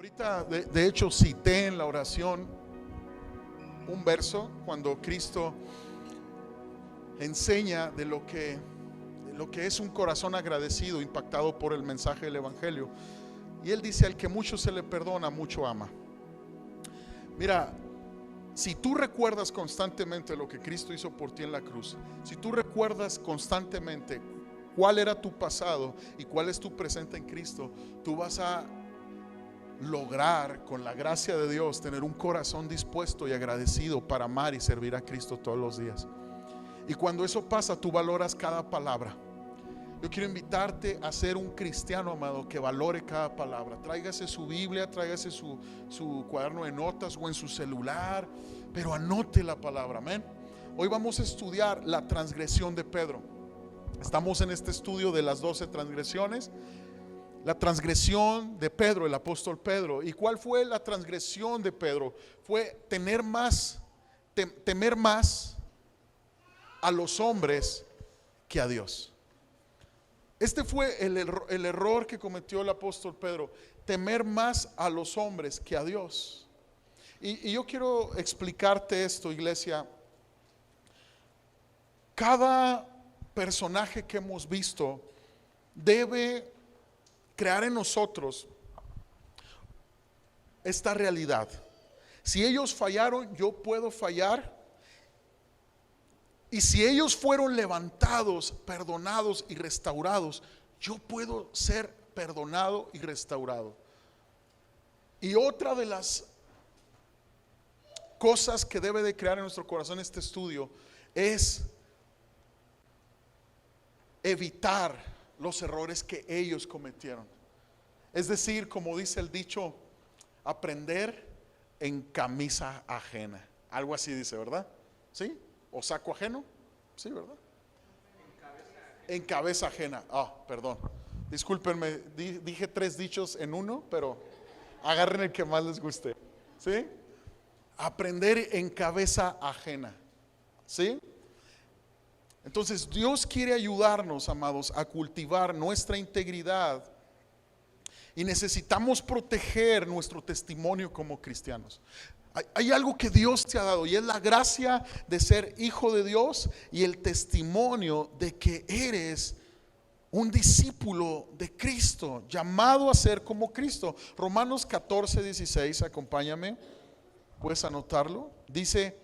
Ahorita, de hecho, cité en la oración un verso cuando Cristo enseña de lo que es un corazón agradecido, impactado por el mensaje del Evangelio. Y Él dice: al que mucho se le perdona, mucho ama. Mira, si tú recuerdas constantemente lo que Cristo hizo por ti en la cruz, si tú recuerdas constantemente cuál era tu pasado y cuál es tu presente en Cristo, tú vas a lograr, con la gracia de Dios, tener un corazón dispuesto y agradecido para amar y servir a Cristo todos los días. Y cuando eso pasa, tú valoras cada palabra. Yo quiero invitarte a ser un cristiano, amado, que valore cada palabra. Tráigase su Biblia, tráigase su cuaderno de notas o en su celular, pero anote la palabra, amén. Hoy vamos a estudiar la transgresión de Pedro. Estamos en este estudio de las 12 transgresiones. La transgresión de Pedro, el apóstol Pedro. ¿Y cuál fue la transgresión de Pedro? Fue temer más a los hombres que a Dios. Este fue el error que cometió el apóstol Pedro: temer más a los hombres que a Dios. Y yo quiero explicarte esto, iglesia. Cada personaje que hemos visto debe crear en nosotros esta realidad: si ellos fallaron, yo puedo fallar. Y si ellos fueron levantados, perdonados y restaurados, yo puedo ser perdonado y restaurado. Y otra de las cosas que debe de crear en nuestro corazón este estudio es evitar los errores que ellos cometieron. Es decir, como dice el dicho, aprender en camisa ajena. Algo así dice, ¿verdad? ¿Sí? ¿O saco ajeno? Sí, ¿verdad? En cabeza ajena. Perdón. Discúlpenme, dije 3 dichos en uno, pero agarren el que más les guste. ¿Sí? Aprender en cabeza ajena. ¿Sí? Entonces Dios quiere ayudarnos, amados, a cultivar nuestra integridad. Y necesitamos proteger nuestro testimonio como cristianos. Hay algo que Dios te ha dado, y es la gracia de ser hijo de Dios y el testimonio de que eres un discípulo de Cristo, llamado a ser como Cristo. Romanos 14:16, acompáñame, puedes anotarlo. Dice: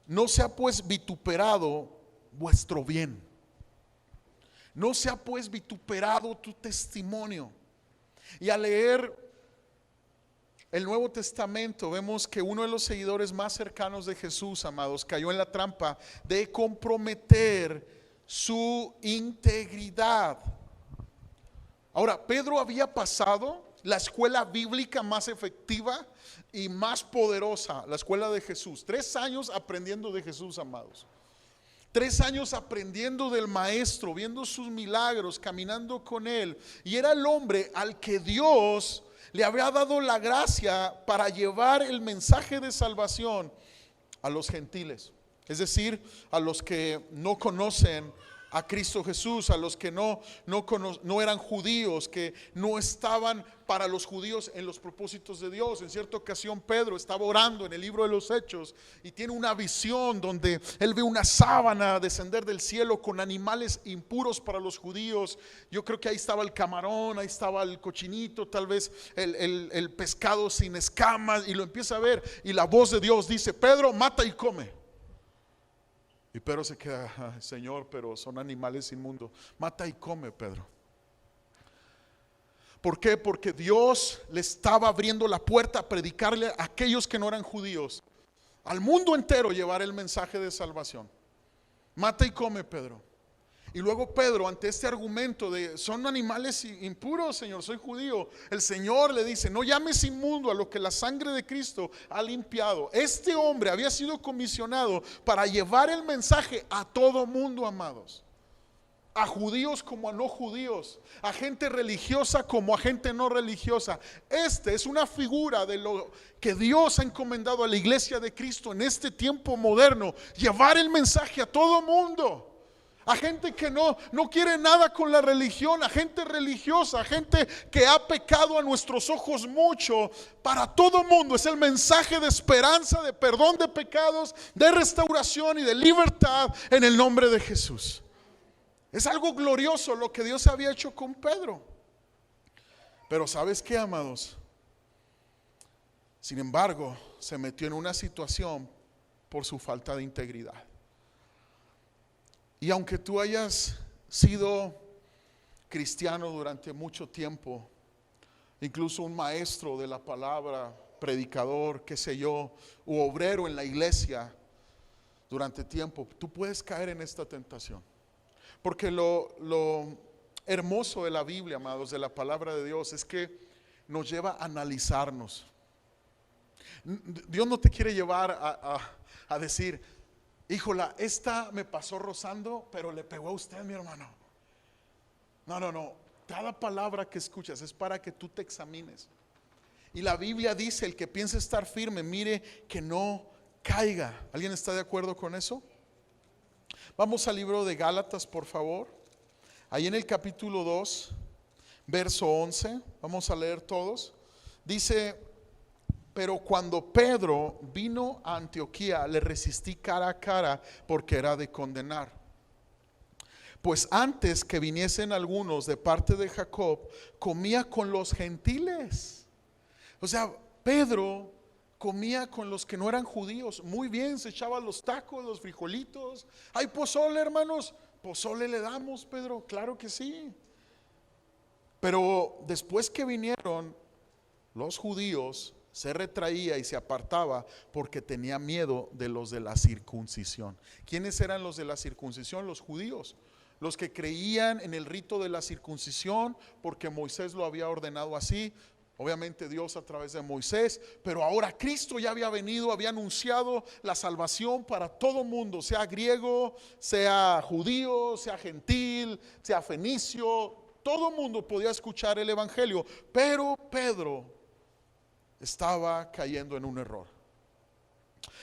no sea pues vituperado vuestro bien, no sea pues vituperado tu testimonio. Y al leer el Nuevo Testamento vemos que uno de los seguidores más cercanos de Jesús, amados, cayó en la trampa de comprometer su integridad. Ahora, Pedro había pasado la escuela bíblica más efectiva y más poderosa, la escuela de Jesús. 3 años aprendiendo de Jesús, amados. 3 años aprendiendo del maestro, viendo sus milagros, caminando con él. Y era el hombre al que Dios le había dado la gracia para llevar el mensaje de salvación a los gentiles, es decir, a los que no conocen a Cristo Jesús, a los que no eran judíos, que no estaban para los judíos en los propósitos de Dios. En cierta ocasión Pedro estaba orando en el libro de los Hechos y tiene una visión donde él ve una sábana descender del cielo con animales impuros para los judíos. Yo creo que ahí estaba el camarón, ahí estaba el cochinito, tal vez el pescado sin escamas, y lo empieza a ver, y la voz de Dios dice: Pedro, mata y come. Y Pedro se queda: Señor, pero son animales inmundos. Mata y come, Pedro. ¿Por qué? Porque Dios le estaba abriendo la puerta a predicarle a aquellos que no eran judíos, al mundo entero, llevar el mensaje de salvación. Mata y come, Pedro. Y luego Pedro, ante este argumento de son animales impuros, Señor, soy judío, el Señor le dice: no llames inmundo a lo que la sangre de Cristo ha limpiado. Este hombre había sido comisionado para llevar el mensaje a todo mundo, amados, a judíos como a no judíos, a gente religiosa como a gente no religiosa. Este es una figura de lo que Dios ha encomendado a la iglesia de Cristo en este tiempo moderno: llevar el mensaje a todo mundo, a gente que no quiere nada con la religión, a gente religiosa, a gente que ha pecado a nuestros ojos mucho. Para todo mundo es el mensaje de esperanza, de perdón de pecados, de restauración y de libertad en el nombre de Jesús. Es algo glorioso lo que Dios había hecho con Pedro. Pero ¿sabes qué, amados? Sin embargo, se metió en una situación por su falta de integridad. Y aunque tú hayas sido cristiano durante mucho tiempo, incluso un maestro de la palabra, predicador, qué sé yo, u obrero en la iglesia durante tiempo, tú puedes caer en esta tentación. Porque lo hermoso de la Biblia, amados, de la palabra de Dios, es que nos lleva a analizarnos. Dios no te quiere llevar a decir, híjola, esta me pasó rozando, pero le pegó a usted, mi hermano. No. Cada palabra que escuchas es para que tú te examines. Y la Biblia dice, el que piense estar firme, mire que no caiga. ¿Alguien está de acuerdo con eso? Vamos al libro de Gálatas, por favor. Ahí en el capítulo 2, verso 11. Vamos a leer todos. Dice: pero cuando Pedro vino a Antioquía, le resistí cara a cara porque era de condenar. Pues antes que viniesen algunos de parte de Jacob, comía con los gentiles. O sea, Pedro comía con los que no eran judíos. Muy bien, se echaba los tacos, los frijolitos. Hay pozole, hermanos. Pozole le damos, Pedro, claro que sí. Pero después que vinieron los judíos, se retraía y se apartaba porque tenía miedo de los de la circuncisión. ¿Quiénes eran los de la circuncisión? Los judíos, los que creían en el rito de la circuncisión porque Moisés lo había ordenado así. Obviamente Dios a través de Moisés, pero ahora Cristo ya había venido, había anunciado la salvación para todo mundo, sea griego, sea judío, sea gentil, sea fenicio. Todo mundo podía escuchar el evangelio, pero Pedro estaba cayendo en un error.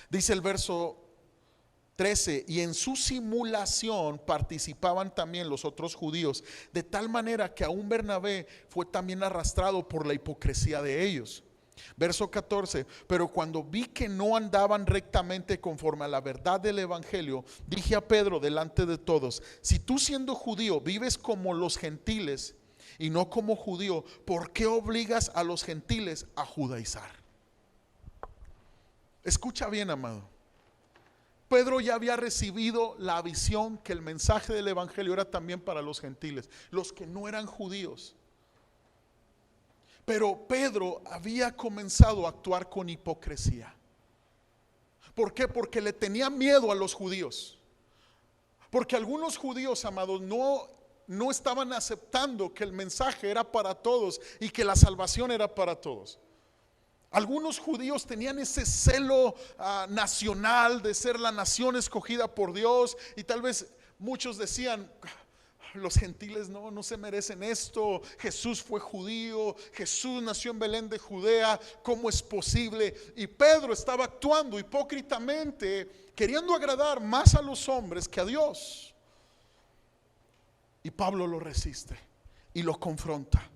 Dice el verso 13: y en su simulación participaban también los otros judíos, de tal manera que aún Bernabé fue también arrastrado por la hipocresía de ellos. Verso 14: pero cuando vi que no andaban rectamente conforme a la verdad del evangelio, dije a Pedro delante de todos: si tú, siendo judío, vives como los gentiles y no como judío, ¿por qué obligas a los gentiles a judaizar? Escucha bien, amado. Pedro ya había recibido la visión que el mensaje del evangelio era también para los gentiles, los que no eran judíos. Pero Pedro había comenzado a actuar con hipocresía. ¿Por qué? Porque le tenía miedo a los judíos. Porque algunos judíos, amados, no estaban aceptando que el mensaje era para todos y que la salvación era para todos. Algunos judíos tenían ese celo nacional de ser la nación escogida por Dios, y tal vez muchos decían: los gentiles no se merecen esto. Jesús fue judío, Jesús nació en Belén de Judea, ¿cómo es posible? Y Pedro estaba actuando hipócritamente, queriendo agradar más a los hombres que a Dios. Y Pablo lo resiste y lo confronta.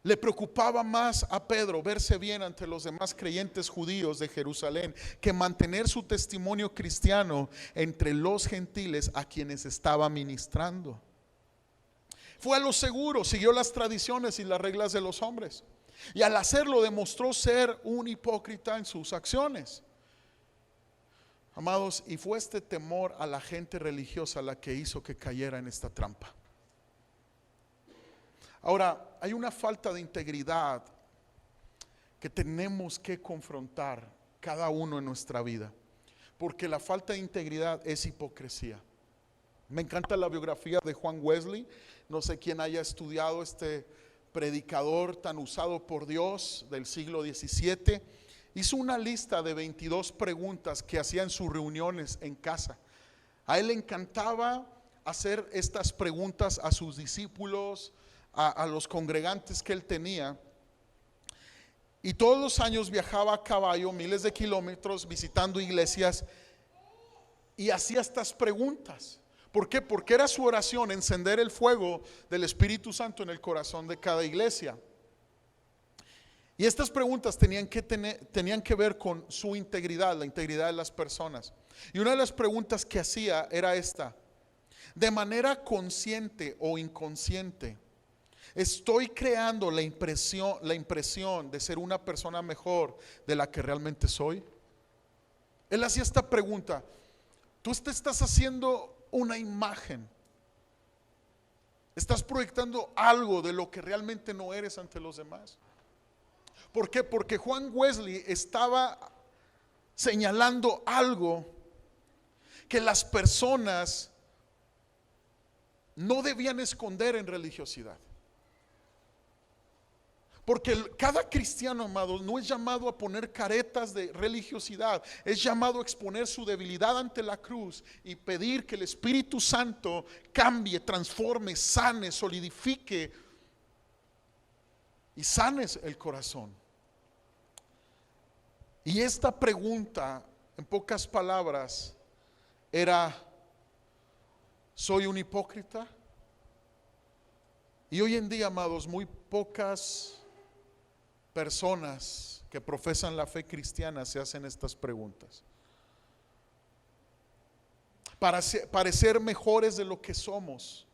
Le preocupaba más a Pedro verse bien ante los demás creyentes judíos de Jerusalén que mantener su testimonio cristiano entre los gentiles a quienes estaba ministrando. Fue a lo seguro, siguió las tradiciones y las reglas de los hombres, y al hacerlo demostró ser un hipócrita en sus acciones. Amados, y fue este temor a la gente religiosa la que hizo que cayera en esta trampa. Ahora, hay una falta de integridad que tenemos que confrontar cada uno en nuestra vida, porque la falta de integridad es hipocresía. Me encanta la biografía de Juan Wesley. No sé quién haya estudiado este predicador tan usado por Dios del siglo XVII. Hizo una lista de 22 preguntas que hacía en sus reuniones en casa. A él le encantaba hacer estas preguntas a sus discípulos, a los congregantes que él tenía. Y todos los años viajaba a caballo miles de kilómetros visitando iglesias y hacía estas preguntas. ¿Por qué? Porque era su oración encender el fuego del Espíritu Santo en el corazón de cada iglesia. Y estas preguntas tenían que ver con su integridad, la integridad de las personas. Y una de las preguntas que hacía era esta: de manera consciente o inconsciente, ¿estoy creando la impresión de ser una persona mejor de la que realmente soy? Él hacía esta pregunta. Tú te estás haciendo una imagen, estás proyectando algo de lo que realmente no eres ante los demás. ¿Por qué? Porque Juan Wesley estaba señalando algo que las personas no debían esconder en religiosidad. Porque cada cristiano, amados, no es llamado a poner caretas de religiosidad, es llamado a exponer su debilidad ante la cruz y pedir que el Espíritu Santo cambie, transforme, sane, solidifique y sane el corazón. Y esta pregunta, en pocas palabras, era: ¿soy un hipócrita? Y hoy en día, amados, muy pocas personas que profesan la fe cristiana se hacen estas preguntas. Para parecer mejores de lo que somos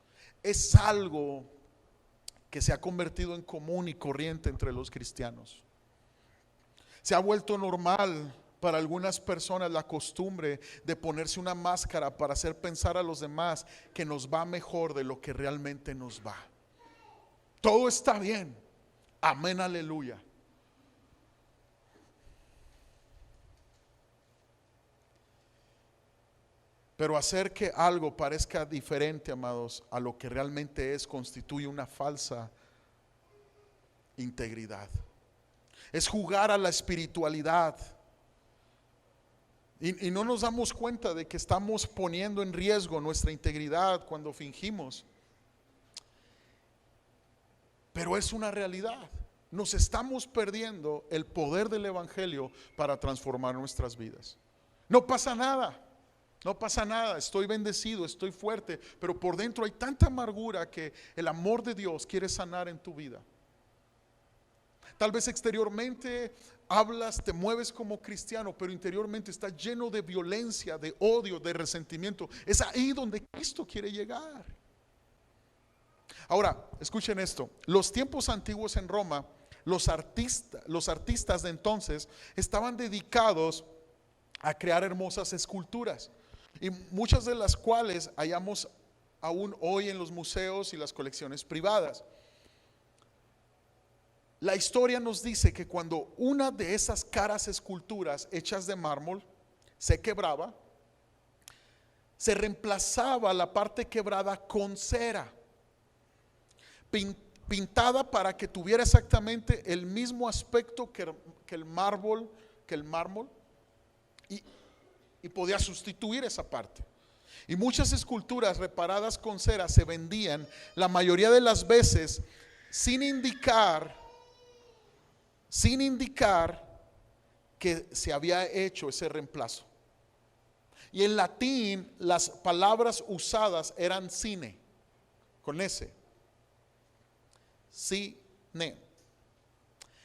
es algo que se ha convertido en común y corriente entre los cristianos. Se ha vuelto normal para algunas personas la costumbre de ponerse una máscara para hacer pensar a los demás que nos va mejor de lo que realmente nos va. Todo está bien. Amén, aleluya. Pero hacer que algo parezca diferente, amados, a lo que realmente es, constituye una falsa integridad. Es jugar a la espiritualidad. Y no nos damos cuenta de que estamos poniendo en riesgo nuestra integridad cuando fingimos. Pero es una realidad. Nos estamos perdiendo el poder del Evangelio para transformar nuestras vidas. No pasa nada. No pasa nada, estoy bendecido, estoy fuerte, pero por dentro hay tanta amargura que el amor de Dios quiere sanar en tu vida. Tal vez exteriormente hablas, te mueves como cristiano, pero interiormente estás lleno de violencia, de odio, de resentimiento. Es ahí donde Cristo quiere llegar. Ahora, escuchen esto. Los tiempos antiguos en Roma, los artistas de entonces estaban dedicados a crear hermosas esculturas, y muchas de las cuales hallamos aún hoy en los museos y las colecciones privadas. La historia nos dice que cuando una de esas caras esculturas hechas de mármol se quebraba, se reemplazaba la parte quebrada con cera pintada para que tuviera exactamente el mismo aspecto que el mármol, y podía sustituir esa parte. Y muchas esculturas reparadas con cera se vendían la mayoría de las veces sin indicar que se había hecho ese reemplazo. Y en latín las palabras usadas eran cine, con S, cine,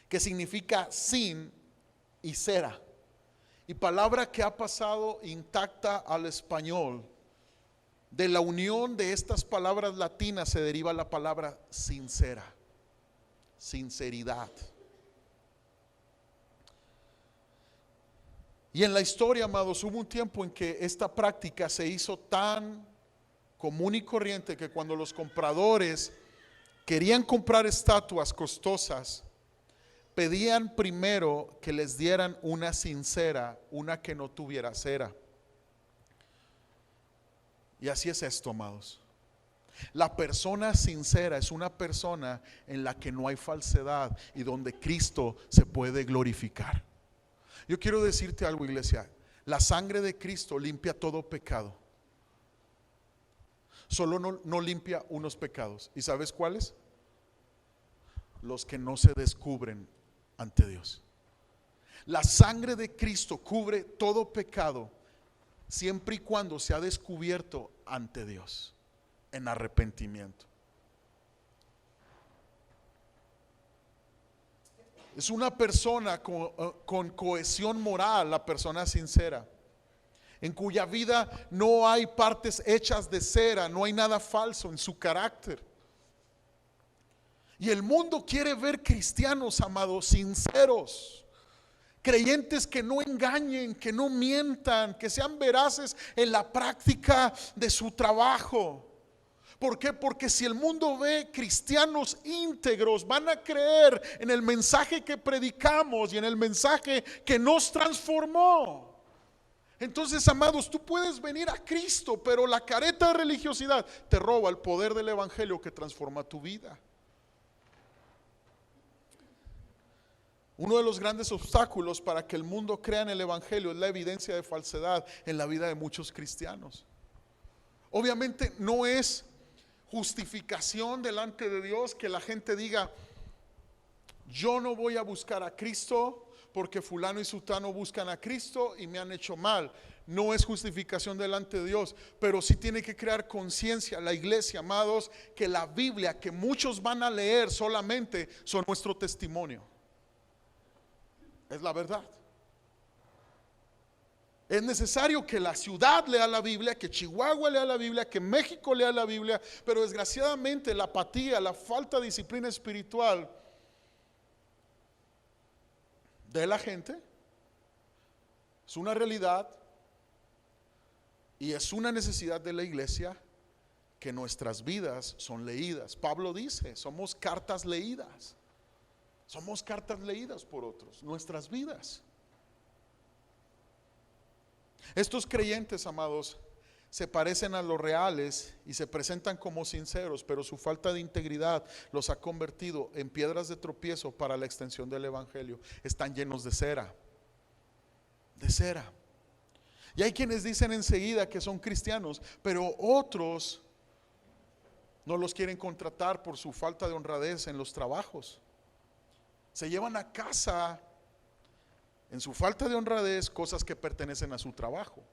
que significa sin y cera. Y palabra que ha pasado intacta al español. De la unión de estas palabras latinas se deriva la palabra sincera, sinceridad. Y en la historia, amados, hubo un tiempo en que esta práctica se hizo tan común y corriente que cuando los compradores querían comprar estatuas costosas, pedían primero que les dieran una sin cera, una que no tuviera cera. Y así es esto, amados. La persona sincera es una persona en la que no hay falsedad y donde Cristo se puede glorificar. Yo quiero decirte algo, iglesia. La sangre de Cristo limpia todo pecado. Solo no limpia unos pecados. ¿Y sabes cuáles? Los que no se descubren ante Dios. La sangre de Cristo cubre todo pecado siempre y cuando se ha descubierto ante Dios en arrepentimiento. Es una persona con cohesión moral, la persona sincera, en cuya vida no hay partes hechas de cera, no hay nada falso en su carácter. Y el mundo quiere ver cristianos, amados, sinceros, creyentes que no engañen, que no mientan, que sean veraces en la práctica de su trabajo. ¿Por qué? Porque si el mundo ve cristianos íntegros, van a creer en el mensaje que predicamos y en el mensaje que nos transformó. Entonces, amados, tú puedes venir a Cristo, pero la careta de religiosidad te roba el poder del evangelio que transforma tu vida. Uno de los grandes obstáculos para que el mundo crea en el evangelio es la evidencia de falsedad en la vida de muchos cristianos. Obviamente no es justificación delante de Dios que la gente diga: yo no voy a buscar a Cristo porque fulano y sutano buscan a Cristo y me han hecho mal. No es justificación delante de Dios, pero sí tiene que crear conciencia la iglesia, amados, que la Biblia que muchos van a leer solamente son nuestro testimonio. Es la verdad. Es necesario que la ciudad lea la Biblia, que Chihuahua lea la Biblia, que México lea la Biblia, pero desgraciadamente la apatía, la falta de disciplina espiritual de la gente es una realidad y es una necesidad de la iglesia, que nuestras vidas son leídas. Pablo dice: somos cartas leídas. Somos cartas leídas por otros, nuestras vidas. Estos creyentes, amados, se parecen a los reales y se presentan como sinceros, pero su falta de integridad los ha convertido en piedras de tropiezo para la extensión del evangelio. Están llenos de cera, de cera. Y hay quienes dicen enseguida que son cristianos, pero otros no los quieren contratar por su falta de honradez en los trabajos. Se llevan a casa, en su falta de honradez, cosas que pertenecen a su trabajo.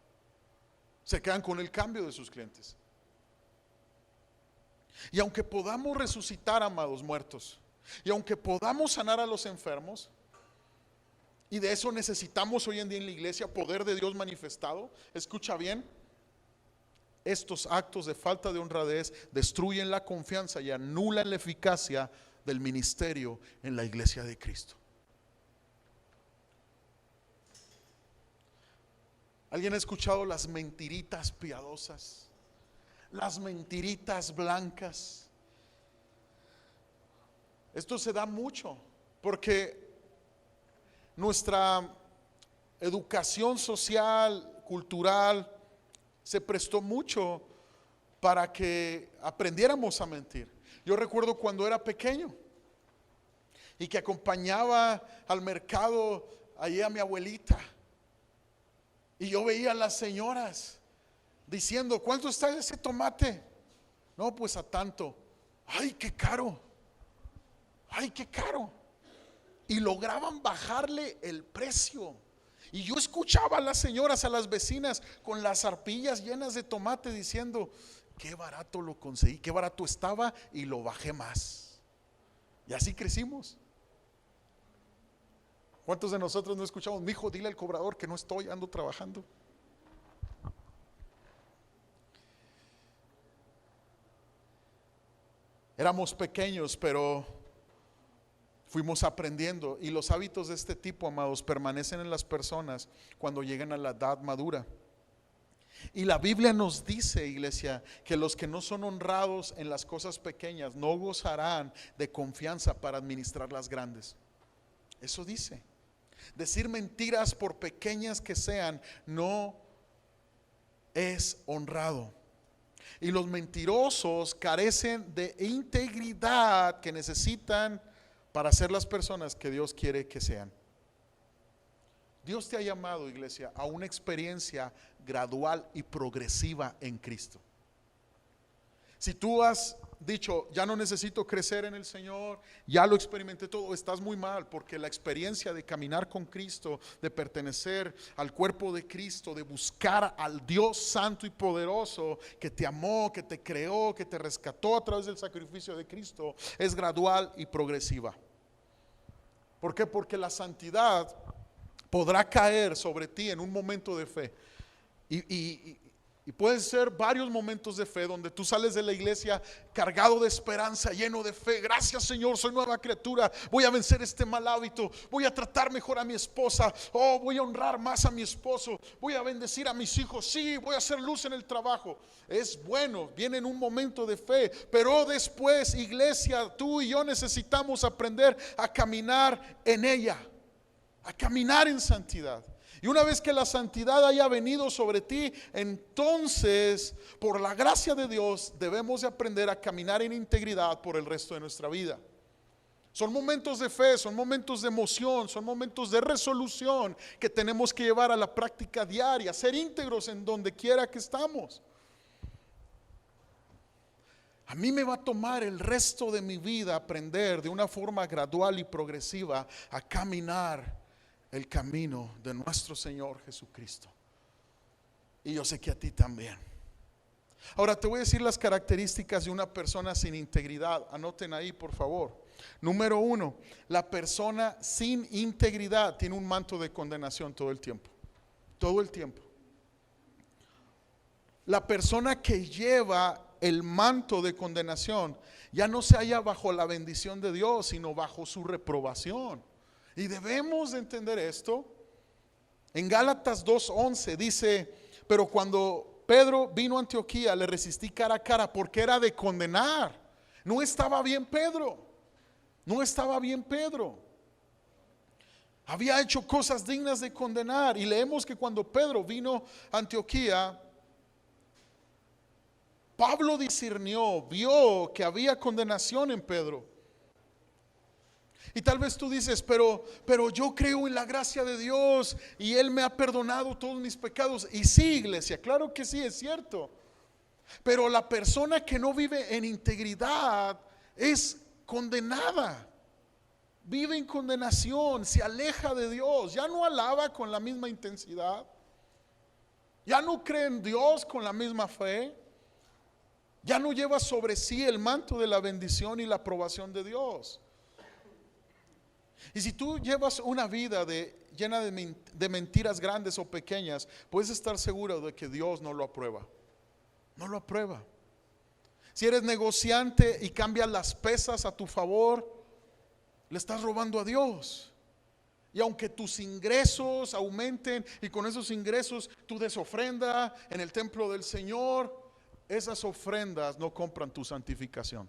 Se quedan con el cambio de sus clientes. Y aunque podamos resucitar, amados, muertos, y aunque podamos sanar a los enfermos, y de eso necesitamos hoy en día en la iglesia, poder de Dios manifestado, escucha bien, estos actos de falta de honradez destruyen la confianza y anulan la eficacia del ministerio en la iglesia de Cristo. ¿Alguien ha escuchado las mentiritas piadosas? Las mentiritas blancas. Esto se da mucho porque nuestra educación social, cultural, se prestó mucho para que aprendiéramos a mentir. Yo recuerdo cuando era pequeño y que acompañaba al mercado allí a mi abuelita, y yo veía a las señoras diciendo: ¿cuánto está ese tomate? No, pues a tanto. Ay, qué caro. Ay, qué caro. Y lograban bajarle el precio. Y yo escuchaba a las señoras, a las vecinas con las arpillas llenas de tomate diciendo: qué barato lo conseguí, qué barato estaba y lo bajé más. Y así crecimos. ¿Cuántos de nosotros no escuchamos: mi hijo, dile al cobrador que no estoy, ando trabajando? Éramos pequeños, pero fuimos aprendiendo, y los hábitos de este tipo, amados, permanecen en las personas cuando llegan a la edad madura. Y la Biblia nos dice, iglesia, que los que no son honrados en las cosas pequeñas no gozarán de confianza para administrar las grandes. Eso dice. Decir mentiras, por pequeñas que sean, no es honrado. Y los mentirosos carecen de integridad que necesitan para ser las personas que Dios quiere que sean. Dios te ha llamado, iglesia, a una experiencia gradual y progresiva en Cristo. Si tú has dicho, ya no necesito crecer en el Señor, ya lo experimenté todo, estás muy mal, porque la experiencia de caminar con Cristo, de pertenecer al cuerpo de Cristo, de buscar al Dios santo y poderoso que te amó, que te creó, que te rescató a través del sacrificio de Cristo, es gradual y progresiva. ¿Por qué? Porque la santidad podrá caer sobre ti en un momento de fe. Y pueden ser varios momentos de fe donde tú sales de la iglesia cargado de esperanza, lleno de fe. Gracias, Señor, soy nueva criatura. Voy a vencer este mal hábito. Voy a tratar mejor a mi esposa. Oh, voy a honrar más a mi esposo. Voy a bendecir a mis hijos. Sí, voy a hacer luz en el trabajo. Es bueno, viene en un momento de fe. Pero después, iglesia, tú y yo necesitamos aprender a caminar en ella, a caminar en santidad. Y una vez que la santidad haya venido sobre ti, entonces, por la gracia de Dios, debemos de aprender a caminar en integridad por el resto de nuestra vida. Son momentos de fe, son momentos de emoción, son momentos de resolución que tenemos que llevar a la práctica diaria, ser íntegros en donde quiera que estamos. A mí me va a tomar el resto de mi vida aprender de una forma gradual y progresiva a caminar el camino de nuestro Señor Jesucristo. Y yo sé que a ti también. Ahora te voy a decir las características de una persona sin integridad. Anoten ahí, por favor. Número 1, la persona sin integridad tiene un manto de condenación todo el tiempo. Todo el tiempo. La persona que lleva el manto de condenación ya no se halla bajo la bendición de Dios, sino bajo su reprobación. Y debemos de entender esto. En Gálatas 2:11 dice: pero cuando Pedro vino a Antioquía, le resistí cara a cara, porque era de condenar. No estaba bien Pedro. No estaba bien Pedro. Había hecho cosas dignas de condenar. Y leemos que cuando Pedro vino a Antioquía, Pablo discernió, vio que había condenación en Pedro. Y tal vez tú dices, pero yo creo en la gracia de Dios y Él me ha perdonado todos mis pecados. Y sí, iglesia, claro que sí, es cierto. Pero la persona que no vive en integridad es condenada. Vive en condenación, se aleja de Dios, ya no alaba con la misma intensidad, ya no cree en Dios con la misma fe, ya no lleva sobre sí el manto de la bendición y la aprobación de Dios. Y si tú llevas una vida llena de mentiras grandes o pequeñas, puedes estar seguro de que Dios no lo aprueba. No lo aprueba. Si eres negociante y cambias las pesas a tu favor, le estás robando a Dios. Y aunque tus ingresos aumenten y con esos ingresos tú des ofrenda en el templo del Señor, esas ofrendas no compran tu santificación.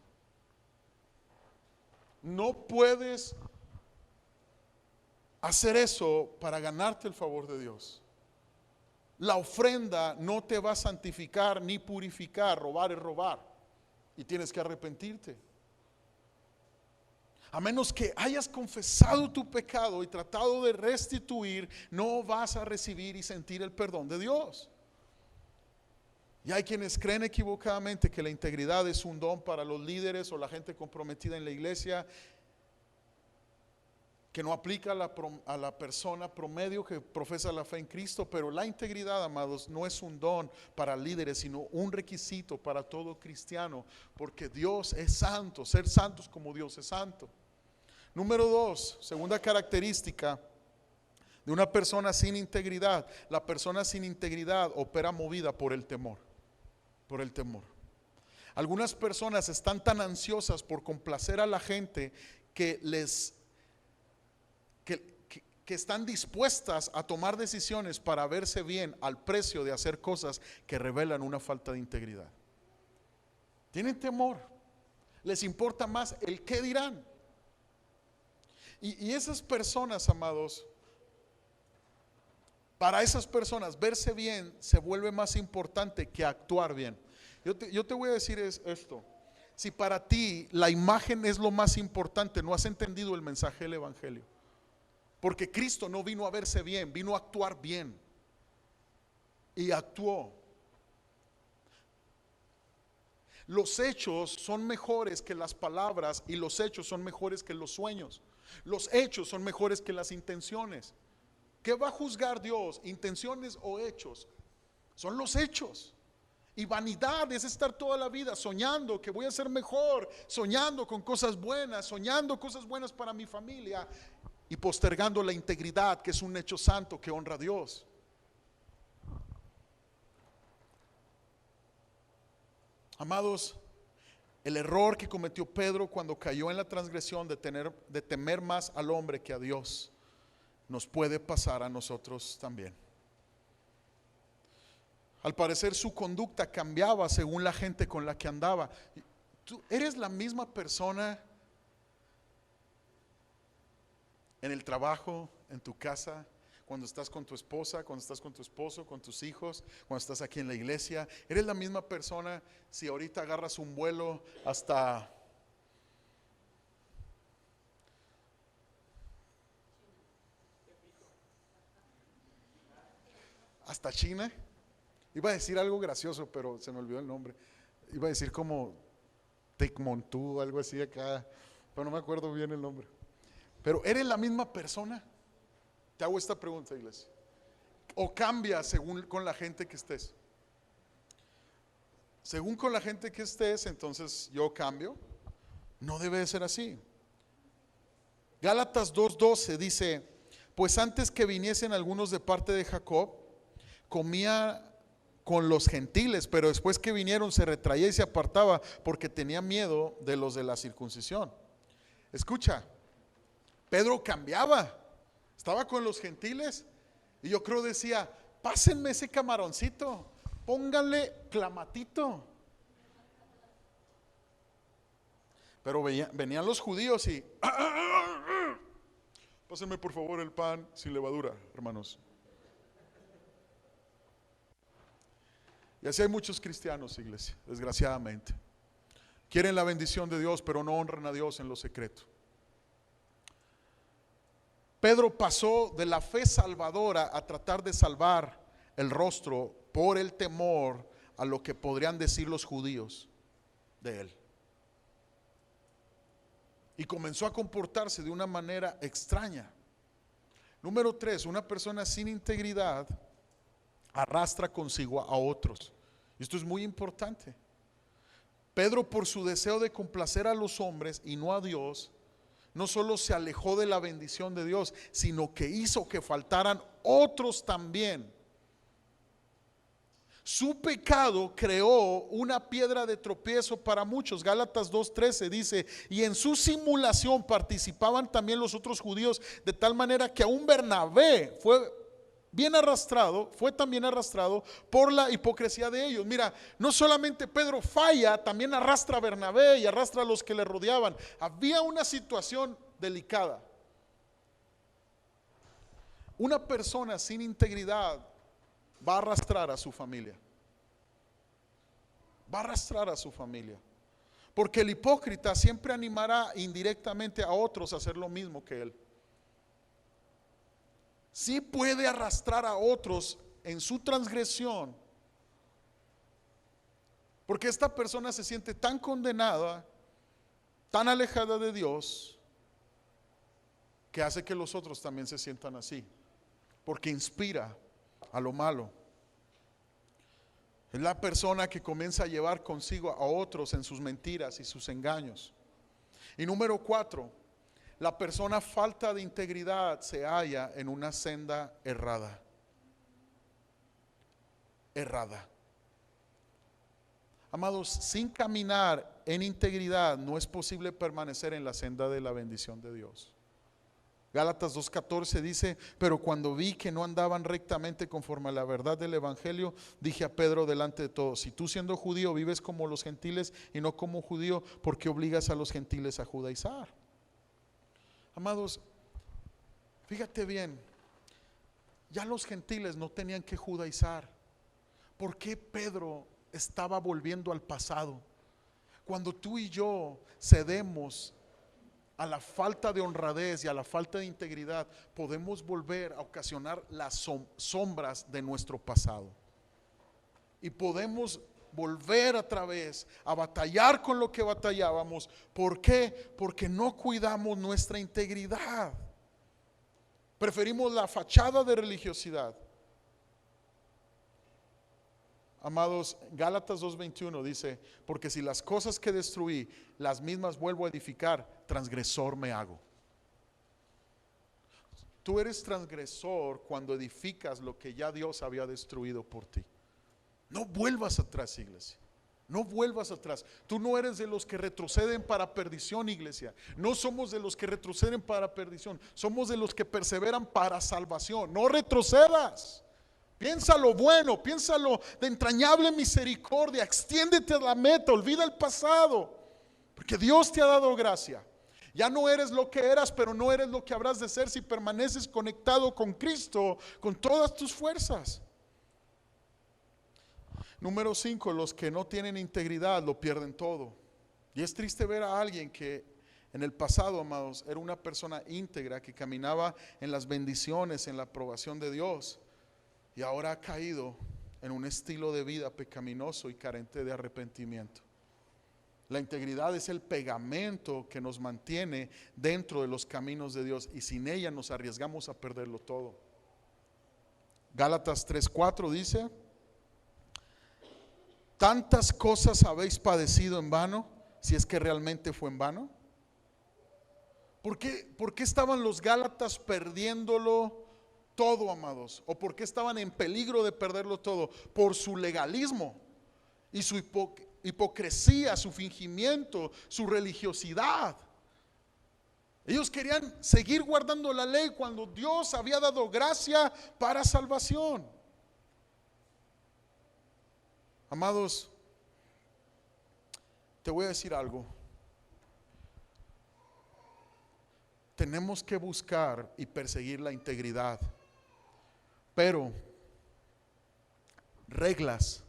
No puedes hacer eso para ganarte el favor de Dios. La ofrenda no te va a santificar ni purificar. Robar es robar y tienes que arrepentirte. A menos que hayas confesado tu pecado y tratado de restituir, no vas a recibir y sentir el perdón de Dios. Y hay quienes creen equivocadamente que la integridad es un don para los líderes o la gente comprometida en la iglesia, que no aplica a la persona promedio que profesa la fe en Cristo. Pero la integridad, amados, no es un don para líderes, sino un requisito para todo cristiano, porque Dios es santo, ser santos como Dios es santo. Número 2, segunda característica de una persona sin integridad: la persona sin integridad opera movida por el temor. Por el temor. Algunas personas están tan ansiosas por complacer a la gente que están dispuestas a tomar decisiones para verse bien al precio de hacer cosas que revelan una falta de integridad. Tienen temor, les importa más el qué dirán. Y esas personas, amados, para esas personas verse bien se vuelve más importante que actuar bien. Yo te voy a decir esto: si para ti la imagen es lo más importante, no has entendido el mensaje del evangelio. Porque Cristo no vino a verse bien, vino a actuar bien. Y actuó. los hechos son mejores que las palabras y los hechos son mejores que los sueños. Los hechos son mejores que las intenciones. ¿Qué va a juzgar Dios? ¿Intenciones o hechos? Son los hechos. Y vanidad es estar toda la vida soñando que voy a ser mejor, soñando con cosas buenas, soñando cosas buenas para mi familia y postergando la integridad, que es un hecho santo que honra a Dios. Amados, el error que cometió Pedro cuando cayó en la transgresión de temer más al hombre que a Dios, nos puede pasar a nosotros también. Al parecer su conducta cambiaba según la gente con la que andaba. Tú eres la misma persona en el trabajo, en tu casa, cuando estás con tu esposa, cuando estás con tu esposo, con tus hijos, cuando estás aquí en la iglesia. Eres la misma persona si ahorita agarras un vuelo hasta China. Iba a decir algo gracioso, pero se me olvidó el nombre. Iba a decir como Tecmontú, algo así acá, pero no me acuerdo bien el nombre. Pero ¿eres la misma persona? Te hago esta pregunta, iglesia. ¿O cambia según con la gente que estés? Según con la gente que estés, entonces yo cambio. No debe de ser así. Gálatas 2:12 dice: pues antes que viniesen algunos de parte de Jacob, comía con los gentiles, pero después que vinieron se retraía y se apartaba porque tenía miedo de los de la circuncisión. Escucha, Pedro cambiaba, estaba con los gentiles y yo creo decía: pásenme ese camaroncito, pónganle clamatito. Pero venían los judíos y pásenme por favor el pan sin levadura, hermanos. Y así hay muchos cristianos, iglesia, desgraciadamente. Quieren la bendición de Dios, pero no honran a Dios en lo secreto. Pedro pasó de la fe salvadora a tratar de salvar el rostro por el temor a lo que podrían decir los judíos de él. Y comenzó a comportarse de una manera extraña. Número 3, una persona sin integridad arrastra consigo a otros. Esto es muy importante. Pedro, por su deseo de complacer a los hombres y no a Dios, no solo se alejó de la bendición de Dios, sino que hizo que faltaran otros también. Su pecado creó una piedra de tropiezo para muchos. Gálatas 2:13 dice: y en su simulación participaban también los otros judíos, de tal manera que aún Bernabé fue también arrastrado por la hipocresía de ellos. Mira, no solamente Pedro falla, también arrastra a Bernabé y arrastra a los que le rodeaban. Había una situación delicada. Una persona sin integridad va a arrastrar a su familia. Va a arrastrar a su familia. Porque el hipócrita siempre animará indirectamente a otros a hacer lo mismo que él. Sí puede arrastrar a otros en su transgresión, porque esta persona se siente tan condenada, tan alejada de Dios, que hace que los otros también se sientan así, porque inspira a lo malo. Es la persona que comienza a llevar consigo a otros en sus mentiras y sus engaños. Y número 4, la persona falta de integridad se halla en una senda errada. Errada. Amados, sin caminar en integridad no es posible permanecer en la senda de la bendición de Dios. Gálatas 2:14 dice: pero cuando vi que no andaban rectamente conforme a la verdad del evangelio, dije a Pedro delante de todos: si tú siendo judío vives como los gentiles y no como judío, ¿por qué obligas a los gentiles a judaizar? Amados, fíjate bien, ya los gentiles no tenían que judaizar. ¿Por qué Pedro estaba volviendo al pasado? Cuando tú y yo cedemos a la falta de honradez y a la falta de integridad, podemos volver a ocasionar las sombras de nuestro pasado. Y podemos volver otra vez a batallar con lo que batallábamos. ¿Por qué? Porque no cuidamos nuestra integridad. Preferimos la fachada de religiosidad. Amados, Gálatas 2:21 dice: porque si las cosas que destruí, las mismas vuelvo a edificar, transgresor me hago. Tú eres transgresor cuando edificas lo que ya Dios había destruido por ti. No vuelvas atrás, iglesia. No vuelvas atrás. Tú no eres de los que retroceden para perdición, iglesia. No somos de los que retroceden para perdición. Somos de los que perseveran para salvación. No retrocedas. Piensa lo bueno, piénsalo de entrañable misericordia. Extiéndete a la meta, olvida el pasado. Porque Dios te ha dado gracia. Ya no eres lo que eras, pero no eres lo que habrás de ser si permaneces conectado con Cristo con todas tus fuerzas. Número 5, los que no tienen integridad lo pierden todo. Y es triste ver a alguien que en el pasado, amados, era una persona íntegra que caminaba en las bendiciones, en la aprobación de Dios, y ahora ha caído en un estilo de vida pecaminoso y carente de arrepentimiento. La integridad es el pegamento que nos mantiene dentro de los caminos de Dios, y sin ella nos arriesgamos a perderlo todo. Gálatas 3:4 dice: tantas cosas habéis padecido en vano, si es que realmente fue en vano. ¿Por qué estaban los Gálatas perdiéndolo todo, amados? ¿O por qué estaban en peligro de perderlo todo? Por su legalismo y su hipocresía, su fingimiento, su religiosidad. Ellos querían seguir guardando la ley cuando Dios había dado gracia para salvación. Amados, te voy a decir algo. Tenemos que buscar y perseguir la integridad, pero reglas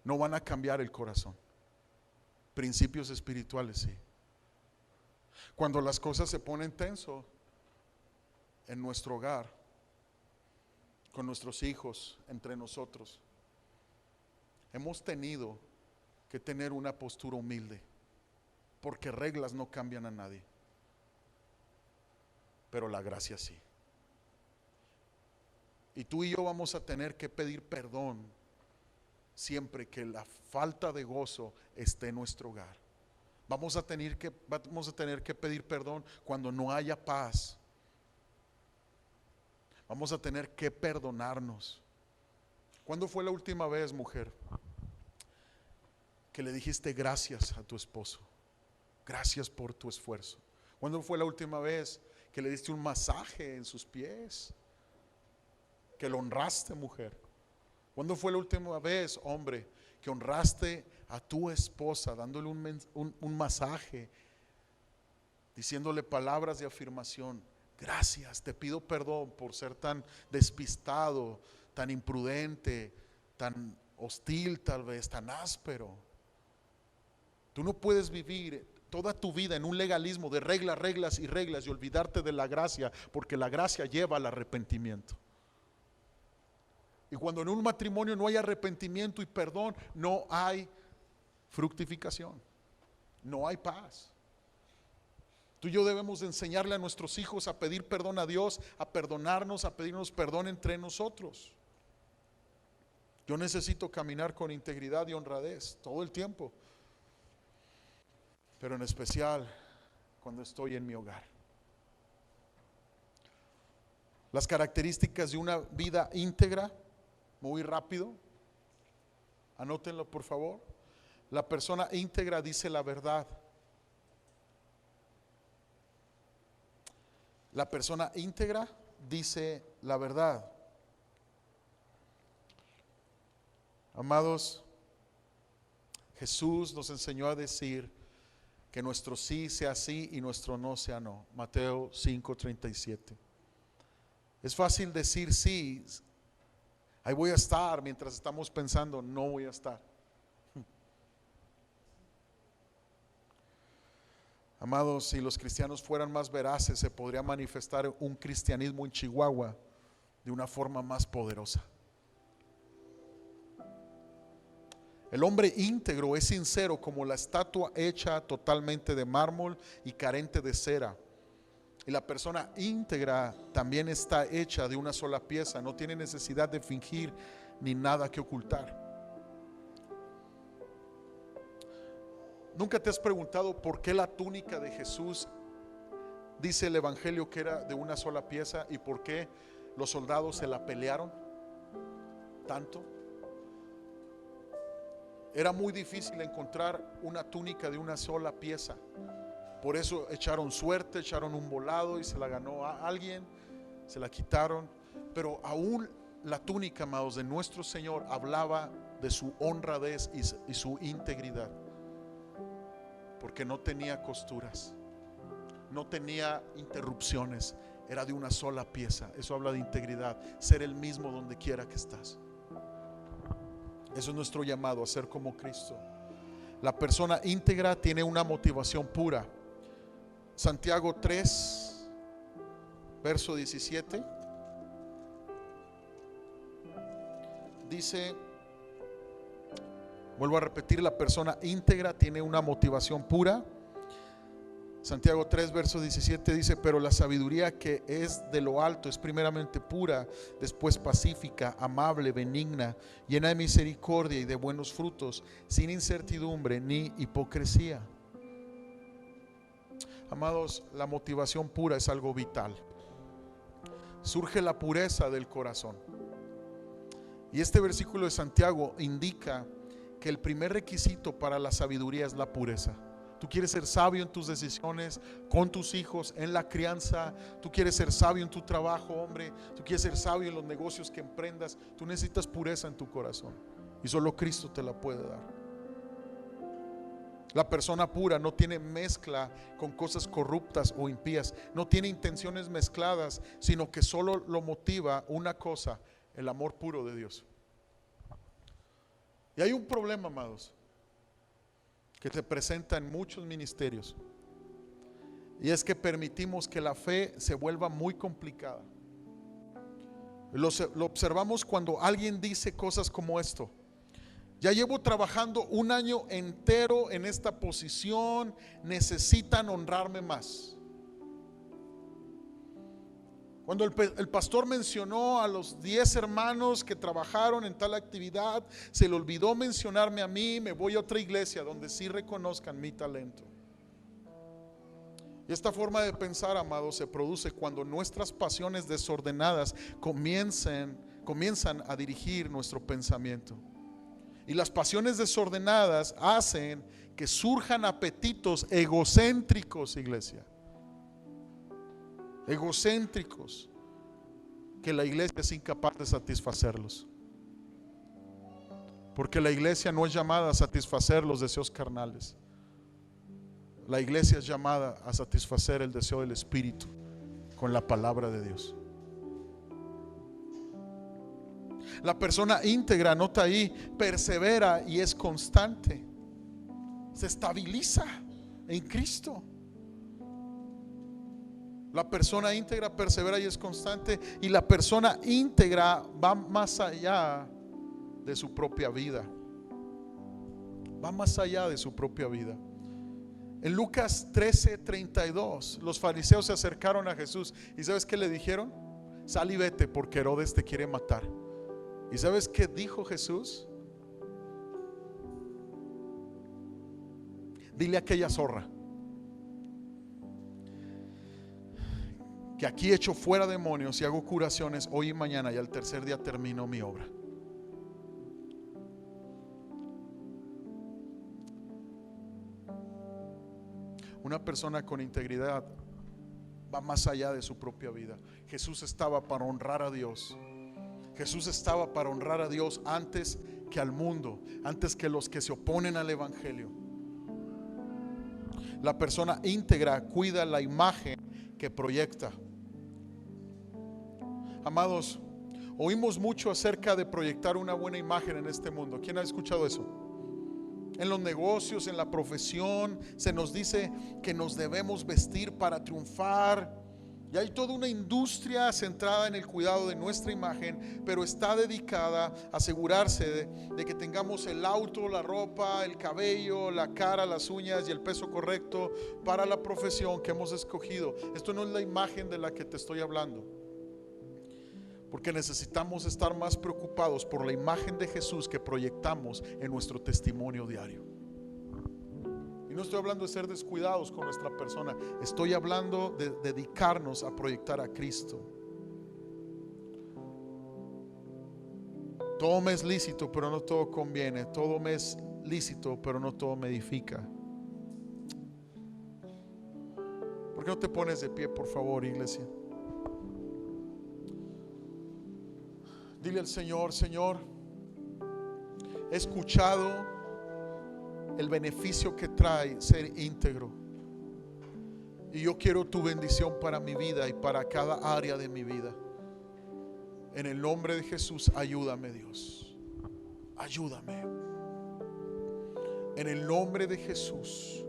no van a cambiar el corazón. Principios espirituales sí. Cuando las cosas se ponen tenso en nuestro hogar, con nuestros hijos, entre nosotros, hemos tenido que tener una postura humilde, porque reglas no cambian a nadie, pero la gracia sí. Y tú y yo vamos a tener que pedir perdón siempre que la falta de gozo esté en nuestro hogar. Vamos a tener que pedir perdón cuando no haya paz. Vamos a tener que perdonarnos. ¿Cuándo fue la última vez, mujer, que le dijiste gracias a tu esposo? Gracias por tu esfuerzo. ¿Cuándo fue la última vez que le diste un masaje en sus pies? Que lo honraste, mujer. ¿Cuándo fue la última vez, hombre, que honraste a tu esposa dándole un masaje, diciéndole palabras de afirmación? Gracias, te pido perdón por ser tan despistado, tan imprudente, tan hostil, tal vez tan áspero. Tú no puedes vivir toda tu vida en un legalismo de reglas, reglas y reglas y olvidarte de la gracia, porque la gracia lleva al arrepentimiento. Y cuando en un matrimonio no hay arrepentimiento y perdón, no hay fructificación, no hay paz. Tú y yo debemos de enseñarle a nuestros hijos a pedir perdón a Dios, a perdonarnos, a pedirnos perdón entre nosotros. Yo necesito caminar con integridad y honradez todo el tiempo, pero en especial cuando estoy en mi hogar. Las características de una vida íntegra, muy rápido, anótenlo por favor. La persona íntegra dice la verdad. La persona íntegra dice la verdad. Amados, Jesús nos enseñó a decir que nuestro sí sea sí y nuestro no sea no. Mateo 5:37. Es fácil decir sí, ahí voy a estar, mientras estamos pensando no voy a estar. Amados, si los cristianos fueran más veraces, se podría manifestar un cristianismo en Chihuahua de una forma más poderosa. El hombre íntegro es sincero como la estatua hecha totalmente de mármol y carente de cera. Y la persona íntegra también está hecha de una sola pieza, no tiene necesidad de fingir ni nada que ocultar. ¿Nunca te has preguntado por qué la túnica de Jesús dice el evangelio que era de una sola pieza y por qué los soldados se la pelearon tanto? Era muy difícil encontrar una túnica de una sola pieza. Por eso echaron suerte, echaron un volado y se la ganó a alguien, se la quitaron. Pero aún la túnica, amados, de nuestro Señor hablaba de su honradez y su integridad, porque no tenía costuras, no tenía interrupciones, era de una sola pieza. Eso habla de integridad, ser el mismo donde quiera que estás. Eso es nuestro llamado, a ser como Cristo. La persona íntegra tiene una motivación pura. Santiago 3, verso 17 dice, vuelvo a repetir, la persona íntegra tiene una motivación pura. Santiago 3, verso 17 dice, pero la sabiduría que es de lo alto es primeramente pura, después pacífica, amable, benigna, llena de misericordia y de buenos frutos, sin incertidumbre ni hipocresía. Amados, la motivación pura es algo vital. Surge la pureza del corazón. Y este versículo de Santiago indica que el primer requisito para la sabiduría es la pureza. Tú quieres ser sabio en tus decisiones, con tus hijos, en la crianza. Tú quieres ser sabio en tu trabajo, hombre. Tú quieres ser sabio en los negocios que emprendas. Tú necesitas pureza en tu corazón, y solo Cristo te la puede dar. La persona pura no tiene mezcla con cosas corruptas o impías. No tiene intenciones mezcladas, sino que solo lo motiva una cosa: el amor puro de Dios. Y hay un problema, amados, que se presenta en muchos ministerios, y es que permitimos que la fe se vuelva muy complicada. Lo observamos cuando alguien dice cosas como esto: ya llevo trabajando un año entero en esta posición, necesitan honrarme más. Cuando el pastor mencionó a los 10 hermanos que trabajaron en tal actividad, se le olvidó mencionarme a mí. Me voy a otra iglesia donde sí reconozcan mi talento. Y esta forma de pensar, amados, se produce cuando nuestras pasiones desordenadas comienzan a dirigir nuestro pensamiento. Y las pasiones desordenadas hacen que surjan apetitos egocéntricos, iglesia. Egocéntricos, que la iglesia es incapaz de satisfacerlos. Porque la iglesia no es llamada a satisfacer los deseos carnales. La iglesia es llamada a satisfacer el deseo del Espíritu con la palabra de Dios. La persona íntegra, nota ahí, persevera y es constante. Se estabiliza en Cristo. La persona íntegra persevera y es constante. Y la persona íntegra va más allá de su propia vida. Va más allá de su propia vida. En Lucas 13:32, los fariseos se acercaron a Jesús. ¿Y sabes qué le dijeron? Sal y vete, porque Herodes te quiere matar. ¿Y sabes qué dijo Jesús? Dile a aquella zorra que aquí echo fuera demonios y hago curaciones hoy y mañana, y al tercer día termino mi obra. Una persona con integridad va más allá de su propia vida. Jesús estaba para honrar a Dios. Jesús estaba para honrar a Dios antes que al mundo, antes que los que se oponen al evangelio. La persona íntegra cuida la imagen que proyecta. Amados, oímos mucho acerca de proyectar una buena imagen en este mundo. ¿Quién ha escuchado eso? En los negocios, en la profesión, se nos dice que nos debemos vestir para triunfar. Y hay toda una industria centrada en el cuidado de nuestra imagen, pero está dedicada a asegurarse de que tengamos el auto, la ropa, el cabello, la cara, las uñas y el peso correcto para la profesión que hemos escogido. Esto no es la imagen de la que te estoy hablando, porque necesitamos estar más preocupados por la imagen de Jesús que proyectamos en nuestro testimonio diario. Y no estoy hablando de ser descuidados con nuestra persona, estoy hablando de dedicarnos a proyectar a Cristo. Todo me es lícito, pero no todo conviene. Todo me es lícito, pero no todo me edifica. ¿Por qué no te pones de pie, por favor, iglesia? Dile al Señor: Señor, he escuchado el beneficio que trae ser íntegro, y yo quiero tu bendición para mi vida y para cada área de mi vida. En el nombre de Jesús, ayúdame, Dios, ayúdame. En el nombre de Jesús,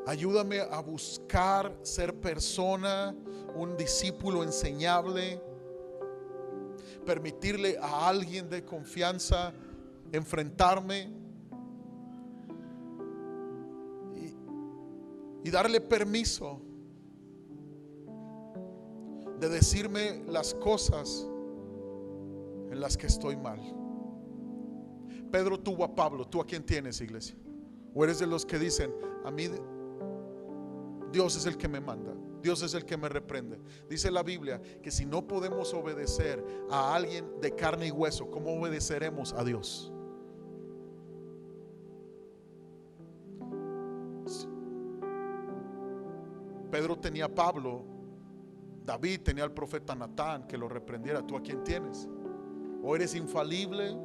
ayúdame a buscar ser persona, un discípulo enseñable, permitirle a alguien de confianza enfrentarme y darle permiso de decirme las cosas en las que estoy mal. Pedro tuvo a Pablo. ¿Tú a quién tienes, iglesia? ¿O eres de los que dicen: a mí Dios es el que me manda, Dios es el que me reprende? Dice la Biblia que si no podemos obedecer a alguien de carne y hueso, ¿cómo obedeceremos a Dios? Pedro tenía a Pablo, David tenía al profeta Natán que lo reprendiera. ¿Tú a quién tienes? ¿O eres infalible?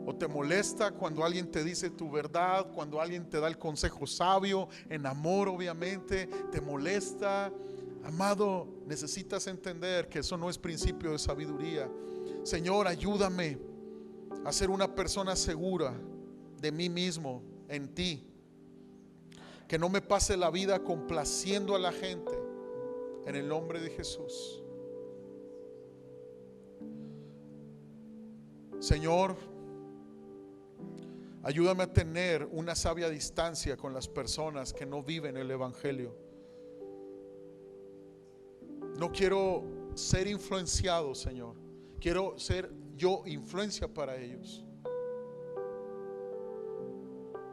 ¿O te molesta cuando alguien te dice tu verdad, cuando alguien te da el consejo sabio, en amor obviamente? ¿Te molesta? Amado, necesitas entender que eso no es principio de sabiduría. Señor, ayúdame a ser una persona segura de mí mismo, en ti. Que no me pase la vida complaciendo a la gente, en el nombre de Jesús. Señor, ayúdame a tener una sabia distancia con las personas que no viven el evangelio. No quiero ser influenciado, Señor. Quiero ser yo influencia para ellos.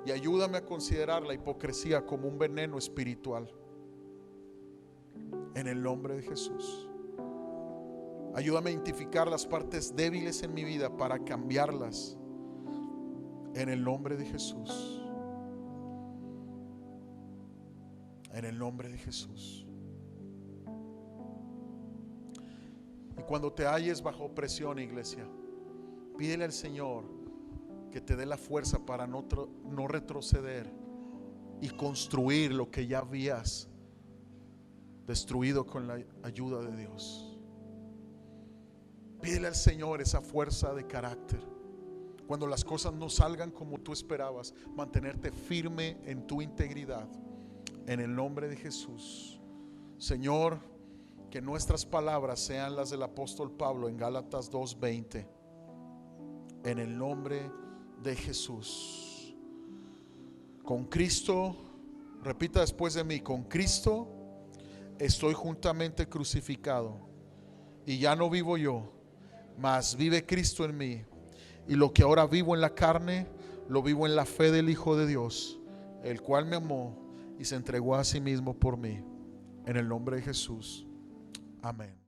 Y ayúdame a considerar la hipocresía como un veneno espiritual, en el nombre de Jesús. Ayúdame a identificar las partes débiles en mi vida para cambiarlas, en el nombre de Jesús. En el nombre de Jesús. Y cuando te halles bajo presión, iglesia, pídele al Señor que te dé la fuerza para no retroceder y construir lo que ya habías destruido con la ayuda de Dios. Pídele al Señor esa fuerza de carácter. Cuando las cosas no salgan como tú esperabas, mantenerte firme en tu integridad, en el nombre de Jesús. Señor, que nuestras palabras sean las del apóstol Pablo en Gálatas 2:20, en el nombre de Jesús. Con Cristo, repita después de mí: con Cristo estoy juntamente crucificado, y ya no vivo yo, mas vive Cristo en mí. Y lo que ahora vivo en la carne, lo vivo en la fe del Hijo de Dios, el cual me amó y se entregó a sí mismo por mí. En el nombre de Jesús. Amén.